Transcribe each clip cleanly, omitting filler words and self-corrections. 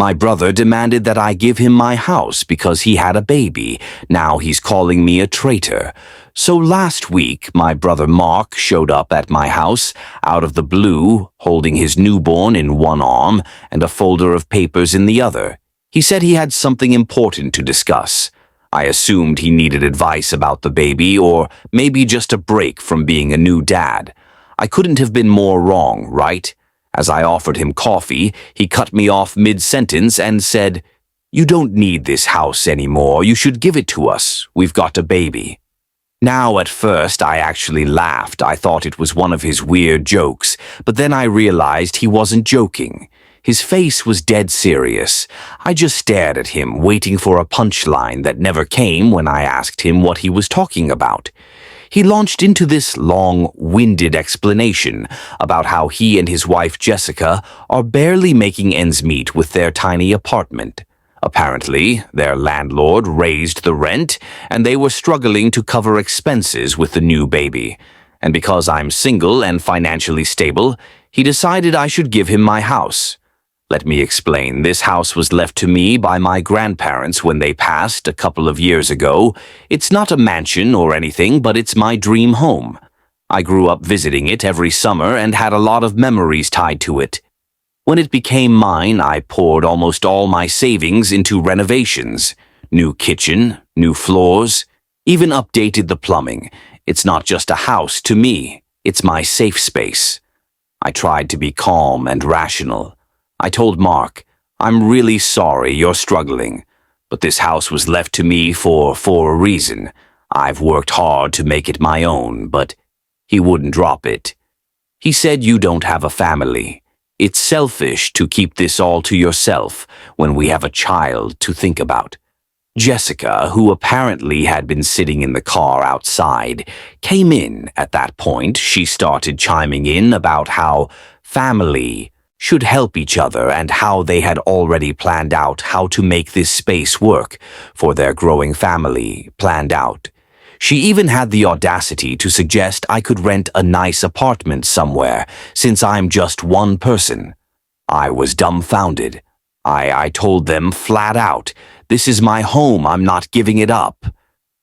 My brother demanded that I give him my house because he had a baby. Now he's calling me a traitor. So last week, my brother Mark showed up at my house out of the blue, holding his newborn in one arm and a folder of papers in the other. He said he had something important to discuss. I assumed he needed advice about the baby or maybe just a break from being a new dad. I couldn't have been more wrong, right? As I offered him coffee, he cut me off mid-sentence and said, "You don't need this house anymore. You should give it to us. We've got a baby." Now, at first, I actually laughed. I thought it was one of his weird jokes, but then I realized he wasn't joking. His face was dead serious. I just stared at him, waiting for a punchline that never came when I asked him what he was talking about. He launched into this long-winded explanation about how he and his wife Jessica are barely making ends meet with their tiny apartment. Apparently, their landlord raised the rent, and they were struggling to cover expenses with the new baby. And because I'm single and financially stable, he decided I should give him my house. Let me explain. This house was left to me by my grandparents when they passed a couple of years ago. It's not a mansion or anything, but it's my dream home. I grew up visiting it every summer and had a lot of memories tied to it. When it became mine, I poured almost all my savings into renovations. New kitchen, new floors, even updated the plumbing. It's not just a house to me. It's my safe space. I tried to be calm and rational. I told Mark, "I'm really sorry you're struggling, but this house was left to me for a reason. I've worked hard to make it my own," but he wouldn't drop it. He said, "You don't have a family. It's selfish to keep this all to yourself when we have a child to think about." Jessica, who apparently had been sitting in the car outside, came in. At that point, she started chiming in about how family should help each other and how they had already planned out how to make this space work for their growing family, planned out. She even had the audacity to suggest I could rent a nice apartment somewhere, since I'm just one person. I was dumbfounded. I told them flat out, "This is my home, I'm not giving it up."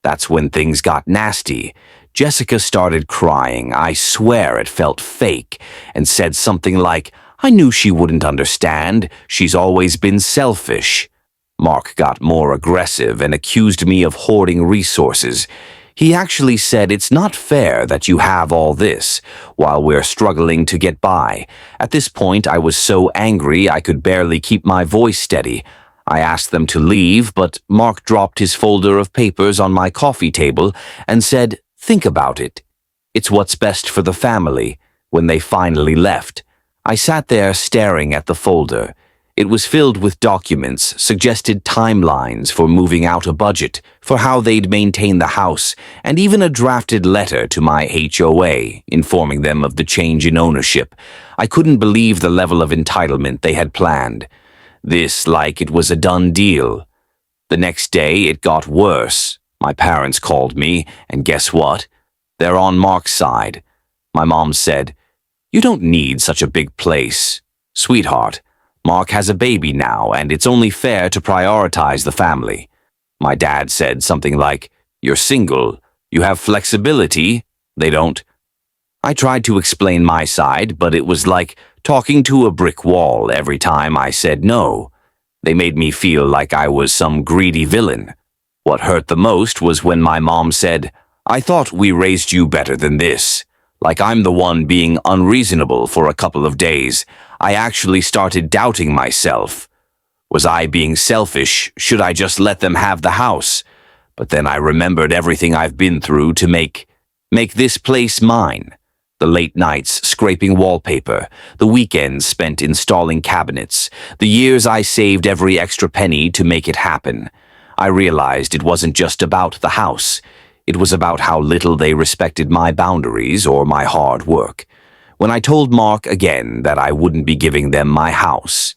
That's when things got nasty. Jessica started crying. I swear it felt fake, and said something like, "I knew she wouldn't understand. She's always been selfish." Mark got more aggressive and accused me of hoarding resources. He actually said it's not fair that you have all this while we're struggling to get by. At this point, I was so angry I could barely keep my voice steady. I asked them to leave, but Mark dropped his folder of papers on my coffee table and said, "Think about it. It's what's best for the family." When they finally left, I sat there staring at the folder. It was filled with documents, suggested timelines for moving out a budget, for how they'd maintain the house, and even a drafted letter to my HOA, informing them of the change in ownership. I couldn't believe the level of entitlement they had planned. This like it was a done deal. The next day, it got worse. My parents called me, and guess what? They're on Mark's side. My mom said, "You don't need such a big place. Sweetheart, Mark has a baby now, and it's only fair to prioritize the family." My dad said something like, "You're single. You have flexibility. They don't." I tried to explain my side, but it was like talking to a brick wall every time I said no. They made me feel like I was some greedy villain. What hurt the most was when my mom said, "I thought we raised you better than this." Like I'm the one being unreasonable for a couple of days. I actually started doubting myself. Was I being selfish? Should I just let them have the house? But then I remembered everything I've been through to make this place mine. The late nights scraping wallpaper, the weekends spent installing cabinets, the years I saved every extra penny to make it happen. I realized it wasn't just about the house. It was about how little they respected my boundaries or my hard work. When I told Mark again that I wouldn't be giving them my house,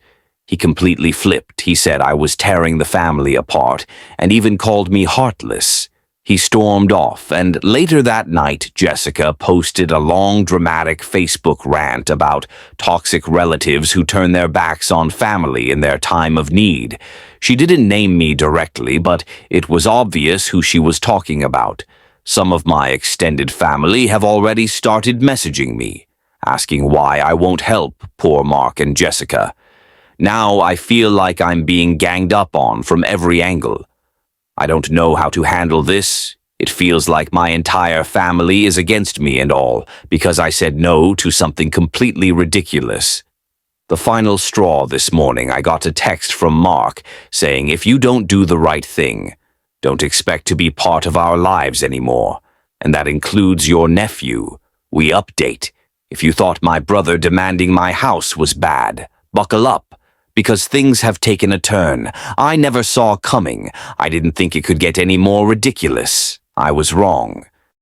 he completely flipped. He said I was tearing the family apart and even called me heartless. He stormed off, and later that night, Jessica posted a long, dramatic Facebook rant about toxic relatives who turn their backs on family in their time of need. She didn't name me directly, but it was obvious who she was talking about. Some of my extended family have already started messaging me, asking why I won't help poor Mark and Jessica. Now I feel like I'm being ganged up on from every angle. I don't know how to handle this. It feels like my entire family is against me and all, because I said no to something completely ridiculous. The final straw this morning, I got a text from Mark saying, if you don't do the right thing, don't expect to be part of our lives anymore. And that includes your nephew. We update. If you thought my brother demanding my house was bad, buckle up. Because things have taken a turn I never saw coming. I didn't think it could get any more ridiculous. I was wrong.